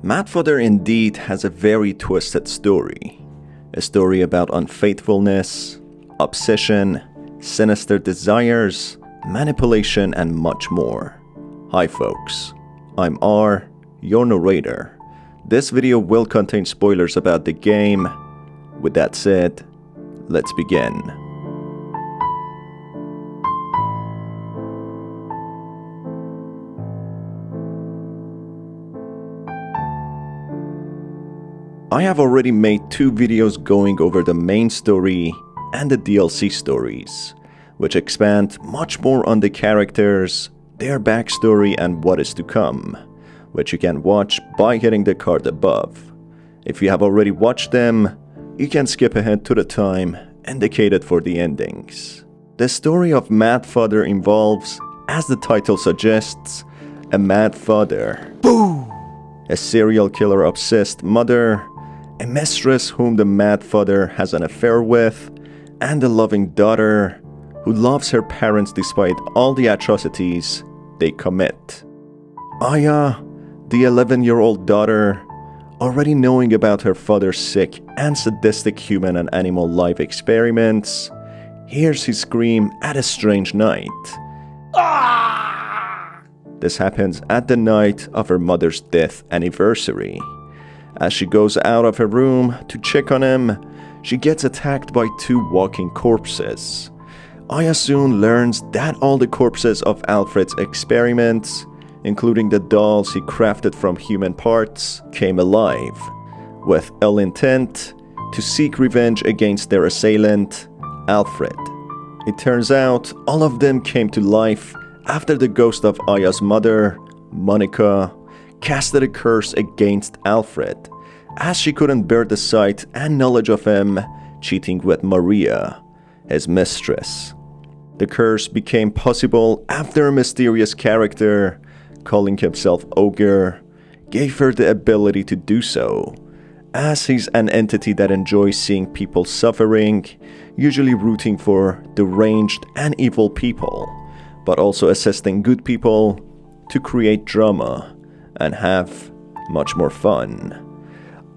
Madfather indeed has a very twisted story. A story about unfaithfulness, obsession, sinister desires, manipulation, and much more. Hi folks, I'm R, your narrator. This video will contain spoilers about the game. With that said, let's begin. I have already made 2 videos going over the main story and the DLC stories, which expand much more on the characters, their backstory, and what is to come, which you can watch by hitting the card above. If you have already watched them, you can skip ahead to the time indicated for the endings. The story of Madfather involves, as the title suggests, a mad father, a serial killer obsessed mother, a mistress whom the mad father has an affair with, and a loving daughter who loves her parents despite all the atrocities they commit. Aya, the 11-year-old daughter, already knowing about her father's sick and sadistic human and animal life experiments, hears his scream at a strange night. This happens at the night of her mother's death anniversary. As she goes out of her room to check on him, she gets attacked by 2 walking corpses. Aya soon learns that all the corpses of Alfred's experiments, including the dolls he crafted from human parts, came alive, with ill intent to seek revenge against their assailant, Alfred. It turns out all of them came to life after the ghost of Aya's mother, Monica, casted a curse against Alfred, as she couldn't bear the sight and knowledge of him cheating with Maria, his mistress. The curse became possible after a mysterious character, calling himself Ogre, gave her the ability to do so, as he's an entity that enjoys seeing people suffering, usually rooting for deranged and evil people, but also assisting good people to create drama and have much more fun.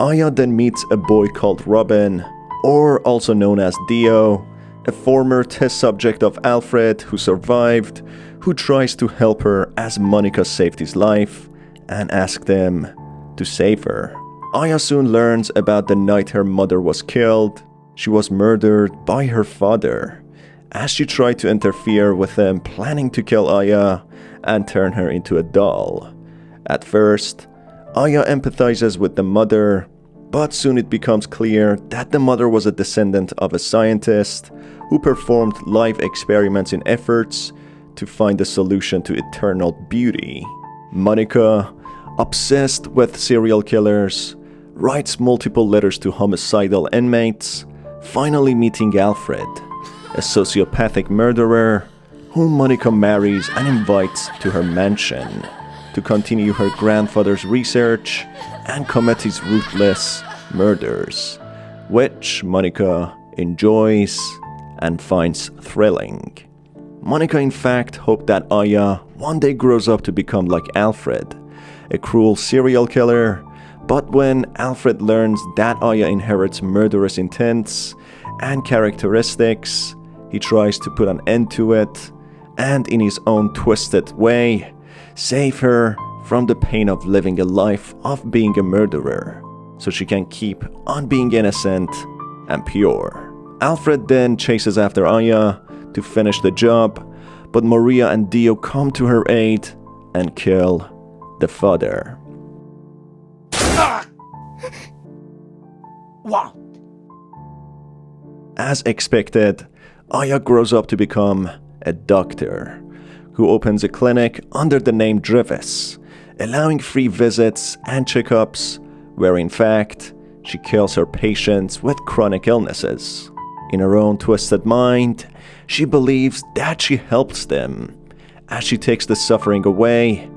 Aya then meets a boy called Robin, or also known as Dio, a former test subject of Alfred who survived, who tries to help her as Monica saved his life and asked him to save her. Aya soon learns about the night her mother was killed. She was murdered by her father, as she tried to interfere with him planning to kill Aya and turn her into a doll. At first, Aya empathizes with the mother, but soon it becomes clear that the mother was a descendant of a scientist who performed life experiments in efforts to find a solution to eternal beauty. Monica, obsessed with serial killers, writes multiple letters to homicidal inmates, finally meeting Alfred, a sociopathic murderer whom Monica marries and invites to her mansion to continue her grandfather's research and commit his ruthless murders, which Monica enjoys and finds thrilling. Monica in fact hoped that Aya one day grows up to become like Alfred, a cruel serial killer, but when Alfred learns that Aya inherits murderous intents and characteristics, he tries to put an end to it and in his own twisted way save her from the pain of living a life of being a murderer, so she can keep on being innocent and pure. Alfred then chases after Aya to finish the job, but Maria and Dio come to her aid and kill the father. Wow. As expected, Aya grows up to become a doctor, who opens a clinic under the name Drivis, allowing free visits and checkups, where in fact, she kills her patients with chronic illnesses. In her own twisted mind, she believes that she helps them, as she takes the suffering away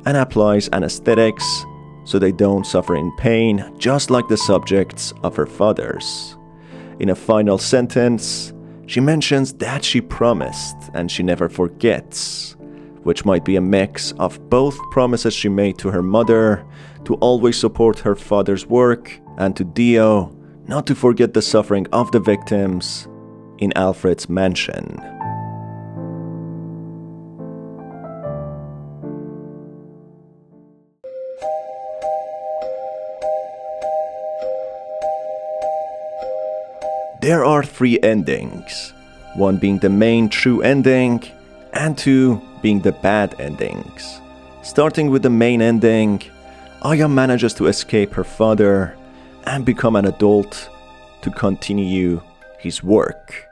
and applies anesthetics so they don't suffer in pain, just like the subjects of her fathers. In a final sentence, she mentions that she promised and she never forgets, which might be a mix of both promises she made to her mother to always support her father's work, and to Dio not to forget the suffering of the victims in Alfred's mansion. There are 3 endings, one being the main true ending, and 2 being the bad endings. Starting with the main ending, Aya manages to escape her father and become an adult to continue his work.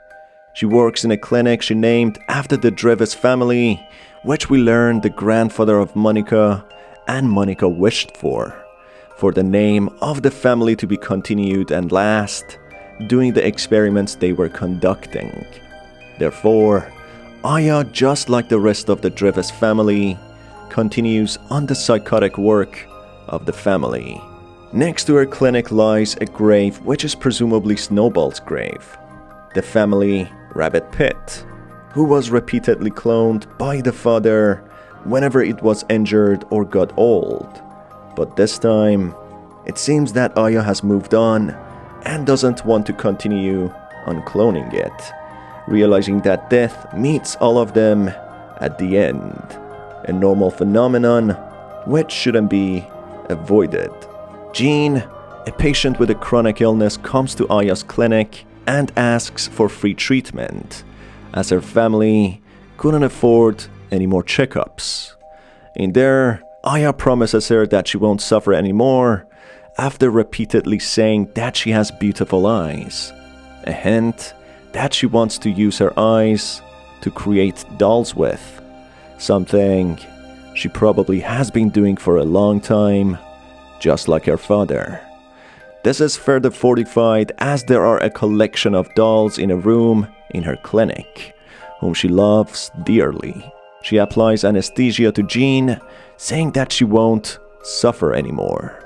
She works in a clinic she named after the Drevis family, which we learn the grandfather of Monica and Monica wished for the name of the family to be continued and last, doing the experiments they were conducting. Therefore, Aya, just like the rest of the Drevis family, continues on the psychotic work of the family. Next to her clinic lies a grave which is presumably Snowball's grave, the family rabbit pit, who was repeatedly cloned by the father whenever it was injured or got old. But this time, it seems that Aya has moved on and doesn't want to continue on cloning it, realizing that death meets all of them at the end, a normal phenomenon which shouldn't be avoided. Jean, a patient with a chronic illness, comes to Aya's clinic and asks for free treatment, as her family couldn't afford any more checkups. In there, Aya promises her that she won't suffer anymore after repeatedly saying that she has beautiful eyes, a hint that she wants to use her eyes to create dolls with, something she probably has been doing for a long time, just like her father. This is further fortified as there are a collection of dolls in a room in her clinic, whom she loves dearly. She applies anesthesia to Jean, saying that she won't suffer anymore.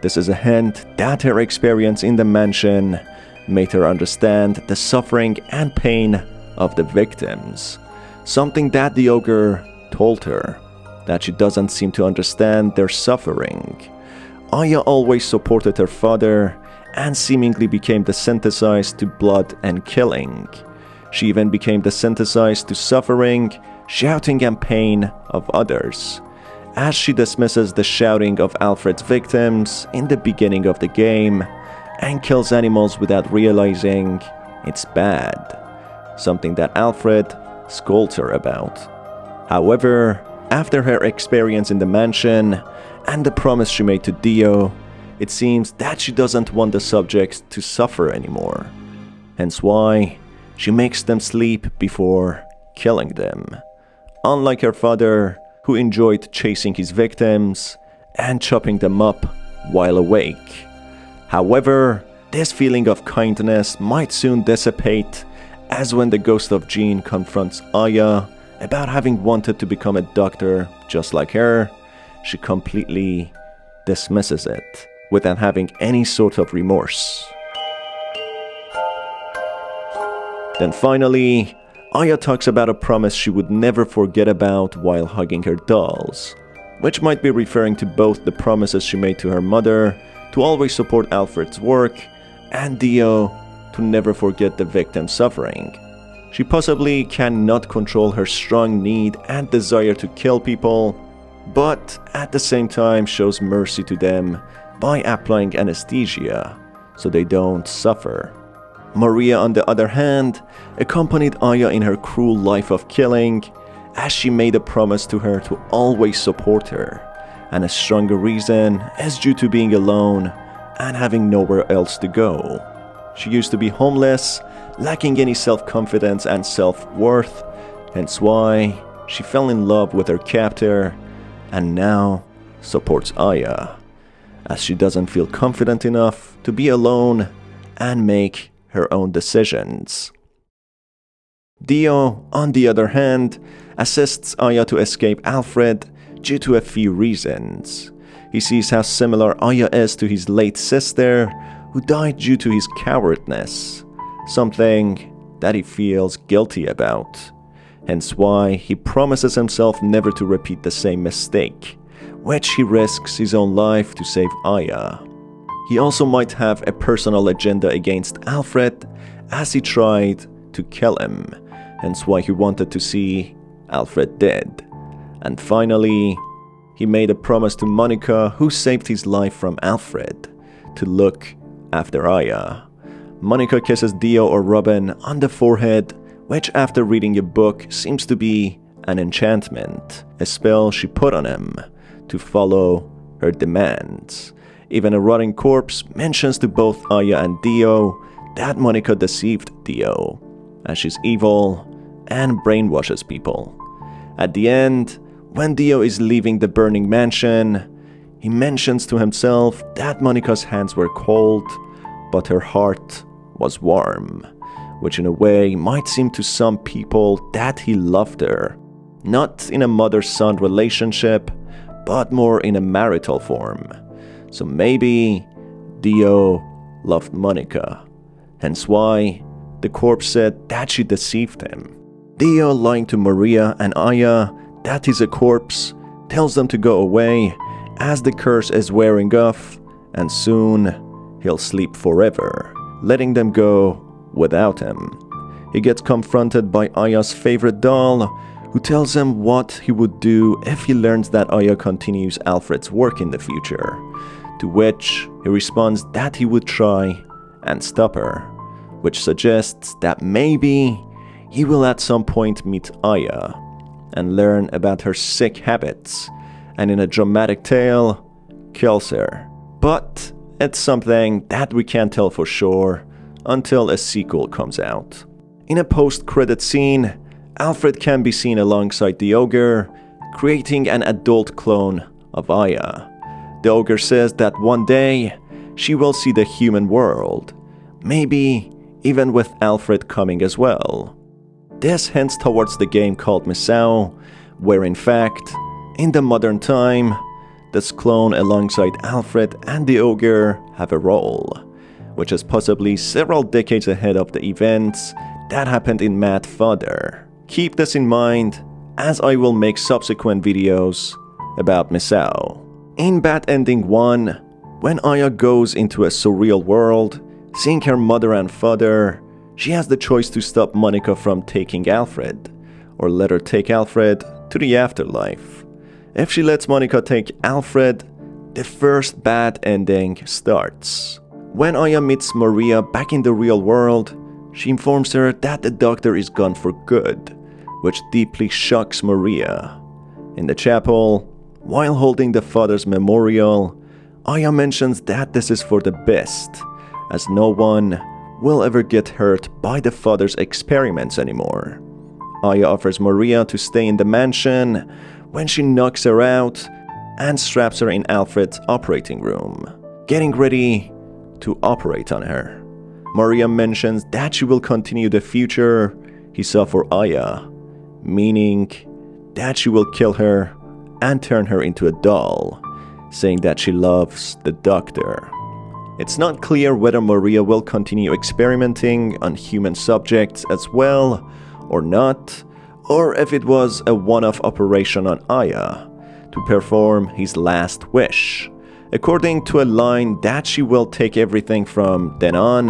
This is a hint that her experience in the mansion made her understand the suffering and pain of the victims, something that the ogre told her, that she doesn't seem to understand their suffering. Aya always supported her father and seemingly became desensitized to blood and killing. She even became desensitized to suffering, shouting and pain of others, as she dismisses the shouting of Alfred's victims in the beginning of the game and kills animals without realizing it's bad, something that Alfred scolds her about. However, after her experience in the mansion and the promise she made to Dio, it seems that she doesn't want the subjects to suffer anymore, hence why she makes them sleep before killing them, unlike her father, who enjoyed chasing his victims and chopping them up while awake. However, this feeling of kindness might soon dissipate, as when the ghost of Jean confronts Aya about having wanted to become a doctor just like her, she completely dismisses it without having any sort of remorse. Then finally, Aya talks about a promise she would never forget about while hugging her dolls, which might be referring to both the promises she made to her mother to always support Alfred's work and Dio to never forget the victim's suffering. She possibly cannot control her strong need and desire to kill people, but at the same time shows mercy to them by applying anesthesia so they don't suffer. Maria, on the other hand, accompanied Aya in her cruel life of killing, as she made a promise to her to always support her, and a stronger reason is due to being alone and having nowhere else to go. She used to be homeless, lacking any self-confidence and self-worth, hence why she fell in love with her captor and now supports Aya, as she doesn't feel confident enough to be alone and make her own decisions. Dio, on the other hand, assists Aya to escape Alfred due to a few reasons. He sees how similar Aya is to his late sister, who died due to his cowardness, something that he feels guilty about. Hence why he promises himself never to repeat the same mistake which he risks his own life to save Aya. He also might have a personal agenda against Alfred, as he tried to kill him, hence why he wanted to see Alfred dead. And finally, he made a promise to Monica, who saved his life from Alfred, to look after Aya. Monica kisses Dio or Robin on the forehead, which after reading a book seems to be an enchantment, a spell she put on him to follow her demands. Even a rotting corpse mentions to both Aya and Dio that Monica deceived Dio, as she's evil and brainwashes people. At the end, when Dio is leaving the burning mansion, he mentions to himself that Monica's hands were cold, but her heart was warm, which in a way might seem to some people that he loved her, not in a mother-son relationship, but more in a marital form. So maybe Dio loved Monica, hence why the corpse said that she deceived him. Dio, lying to Maria and Aya that he's a corpse, tells them to go away as the curse is wearing off, and soon he'll sleep forever, letting them go without him. He gets confronted by Aya's favorite doll, who tells him what he would do if he learns that Aya continues Alfred's work in the future, to which he responds that he would try and stop her, which suggests that maybe he will at some point meet Aya and learn about her sick habits, and in a dramatic tale, kills her. But it's something that we can't tell for sure until a sequel comes out. In a post-credit scene, Alfred can be seen alongside the ogre, creating an adult clone of Aya. The ogre says that one day, she will see the human world, maybe even with Alfred coming as well. This hints towards the game called Misao, where in fact, in the modern time, this clone alongside Alfred and the ogre have a role, which is possibly several decades ahead of the events that happened in Mad Father. Keep this in mind, as I will make subsequent videos about Misao. In Bad Ending 1, when Aya goes into a surreal world, seeing her mother and father, she has the choice to stop Monica from taking Alfred, or let her take Alfred to the afterlife. If she lets Monica take Alfred, the first bad ending starts. When Aya meets Maria back in the real world, she informs her that the doctor is gone for good, which deeply shocks Maria. In the chapel, while holding the father's memorial, Aya mentions that this is for the best, as no one will ever get hurt by the father's experiments anymore. Aya offers Maria to stay in the mansion when she knocks her out and straps her in Alfred's operating room, getting ready to operate on her. Maria mentions that she will continue the future he saw for Aya, meaning that she will kill her and turn her into a doll, saying that she loves the doctor. It's not clear whether Maria will continue experimenting on human subjects as well or not, or if it was a one-off operation on Aya to perform his last wish. According to a line that she will take everything from then on,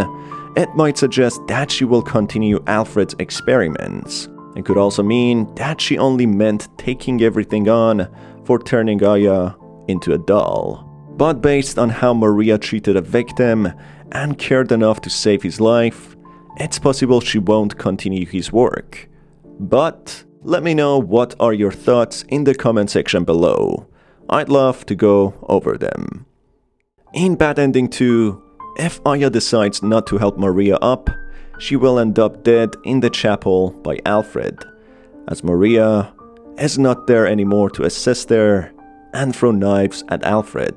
it might suggest that she will continue Alfred's experiments. It could also mean that she only meant taking everything on for turning Aya into a doll. But based on how Maria treated a victim and cared enough to save his life, it's possible she won't continue his work. But let me know what are your thoughts in the comment section below. I'd love to go over them. In Bad Ending 2, if Aya decides not to help Maria up, she will end up dead in the chapel by Alfred, as Maria is not there anymore to assist her and throw knives at Alfred.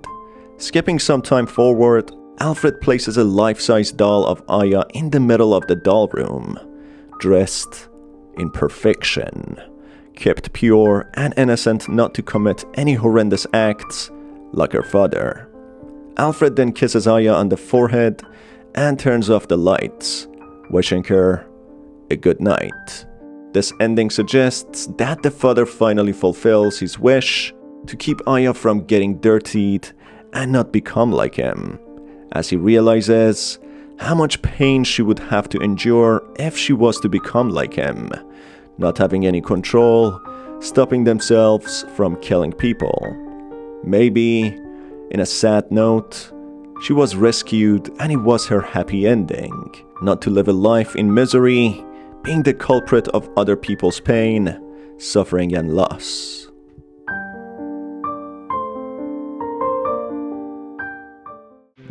Skipping some time forward, Alfred places a life-size doll of Aya in the middle of the doll room, dressed in perfection, kept pure and innocent not to commit any horrendous acts like her father. Alfred then kisses Aya on the forehead and turns off the lights, wishing her a good night. This ending suggests that the father finally fulfills his wish to keep Aya from getting dirtied and not become like him, as he realizes how much pain she would have to endure if she was to become like him, not having any control, stopping themselves from killing people. Maybe, in a sad note, she was rescued and it was her happy ending, not to live a life in misery, being the culprit of other people's pain, suffering and loss.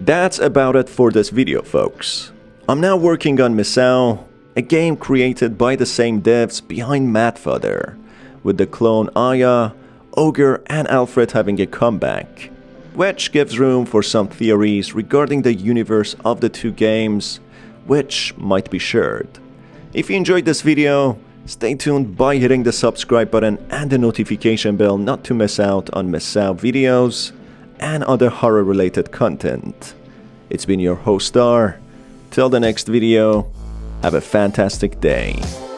That's about it for this video, folks. I'm now working on Misao, a game created by the same devs behind Madfather, with the clone Aya, Ogre and Alfred having a comeback, which gives room for some theories regarding the universe of the two games, which might be shared. If you enjoyed this video, stay tuned by hitting the subscribe button and the notification bell not to miss out on Misao videos and other horror related content. It's been your host Star. Till the next video, have a fantastic day.